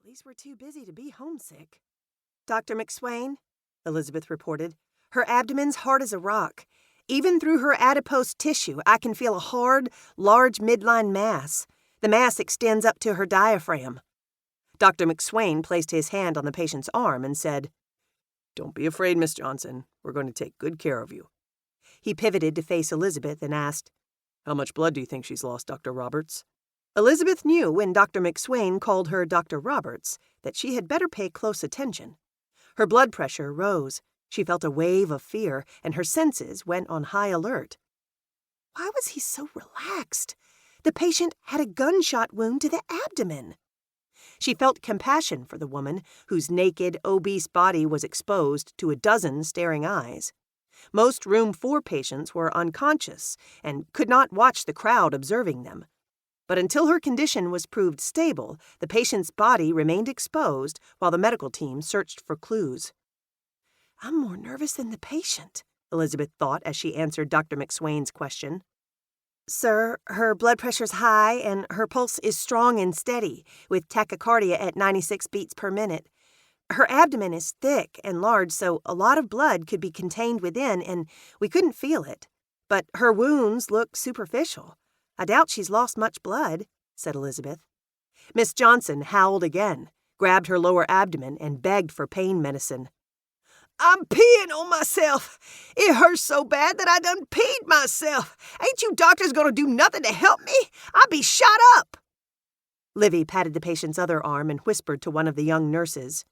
least we're too busy to be homesick. Dr. McSwain, Elizabeth reported, her abdomen's hard as a rock. Even through her adipose tissue, I can feel a hard, large midline mass. The mass extends up to her diaphragm. Dr. McSwain placed his hand on the patient's arm and said, "Don't be afraid, Miss Johnson. We're going to take good care of you." He pivoted to face Elizabeth and asked, "How much blood do you think she's lost, Dr. Roberts?" Elizabeth knew when Dr. McSwain called her Dr. Roberts that she had better pay close attention. Her blood pressure rose. She felt a wave of fear, and her senses went on high alert. Why was he so relaxed? The patient had a gunshot wound to the abdomen. She felt compassion for the woman whose naked, obese body was exposed to a dozen staring eyes. Most Room 4 patients were unconscious and could not watch the crowd observing them. But until her condition was proved stable, the patient's body remained exposed while the medical team searched for clues. I'm more nervous than the patient, Elizabeth thought as she answered Dr. McSwain's question. Sir, her blood pressure's high and her pulse is strong and steady, with tachycardia at 96 beats per minute. Her abdomen is thick and large, so a lot of blood could be contained within, and we couldn't feel it. But her wounds look superficial. I doubt she's lost much blood, said Elizabeth. Miss Johnson howled again, grabbed her lower abdomen, and begged for pain medicine. I'm peeing on myself. It hurts so bad that I done peed myself. Ain't you doctors gonna do nothing to help me? I'll be shot up. Livy patted the patient's other arm and whispered to one of the young nurses.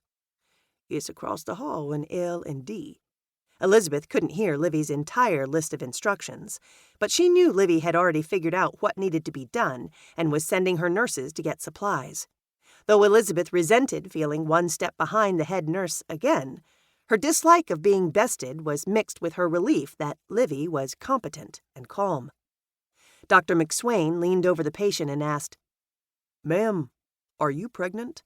It's across the hall in L and D. Elizabeth couldn't hear Livy's entire list of instructions, but she knew Livy had already figured out what needed to be done and was sending her nurses to get supplies. Though Elizabeth resented feeling one step behind the head nurse again, her dislike of being bested was mixed with her relief that Livy was competent and calm. Dr. McSwain leaned over the patient and asked, Ma'am, are you pregnant?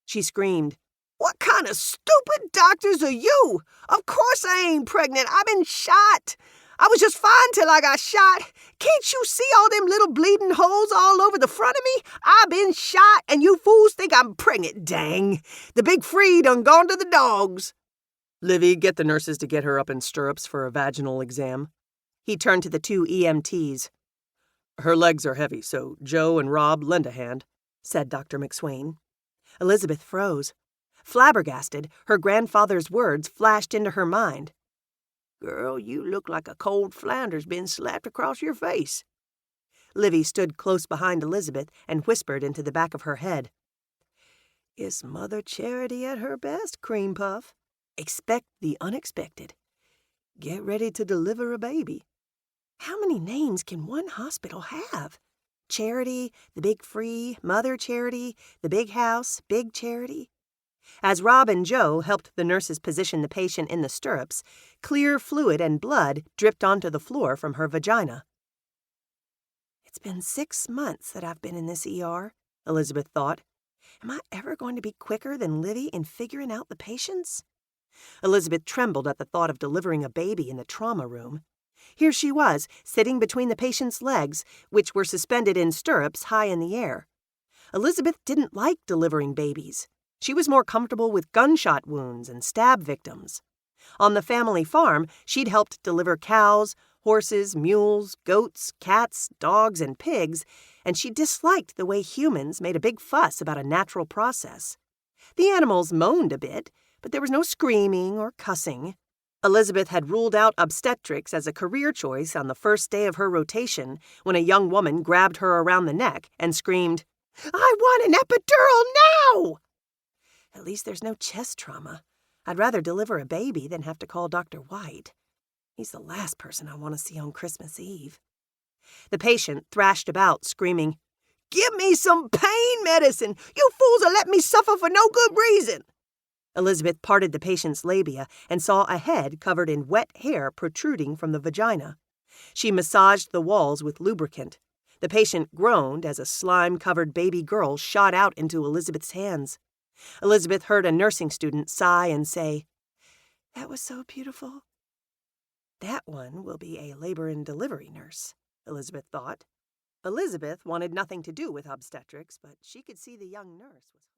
She screamed, What kind of stupid doctors are you? Of course I ain't pregnant. I've been shot. I was just fine till I got shot. Can't you see all them little bleeding holes all over the front of me? I've been shot, and you fools think I'm pregnant, dang. The big free done gone to the dogs. Livy, get the nurses to get her up in stirrups for a vaginal exam. He turned to the two EMTs. Her legs are heavy, so Joe and Rob lend a hand, said Dr. McSwain. Elizabeth froze. Flabbergasted, her grandfather's words flashed into her mind. Girl, you look like a cold Flanders been slapped across your face. Livy stood close behind Elizabeth and whispered into the back of her head. Is Mother Charity at her best, Cream Puff? Expect the unexpected. Get ready to deliver a baby. How many names can one hospital have? Charity, the Big Free, Mother Charity, the Big House, Big Charity. As Rob and Joe helped the nurses position the patient in the stirrups, clear fluid and blood dripped onto the floor from her vagina. It's been 6 months that I've been in this ER, Elizabeth thought. Am I ever going to be quicker than Livy in figuring out the patients? Elizabeth trembled at the thought of delivering a baby in the trauma room. Here she was, sitting between the patient's legs, which were suspended in stirrups high in the air. Elizabeth didn't like delivering babies. She was more comfortable with gunshot wounds and stab victims. On the family farm, she'd helped deliver cows, horses, mules, goats, cats, dogs, and pigs, and she disliked the way humans made a big fuss about a natural process. The animals moaned a bit, but there was no screaming or cussing. Elizabeth had ruled out obstetrics as a career choice on the first day of her rotation when a young woman grabbed her around the neck and screamed, I want an epidural now! At least there's no chest trauma. I'd rather deliver a baby than have to call Dr. White. He's the last person I want to see on Christmas Eve. The patient thrashed about, screaming, Give me some pain medicine! You fools are letting me suffer for no good reason! Elizabeth parted the patient's labia and saw a head covered in wet hair protruding from the vagina. She massaged the walls with lubricant. The patient groaned as a slime-covered baby girl shot out into Elizabeth's hands. Elizabeth heard a nursing student sigh and say, That was so beautiful. That one will be a labor and delivery nurse, Elizabeth thought. Elizabeth wanted nothing to do with obstetrics, but she could see the young nurse was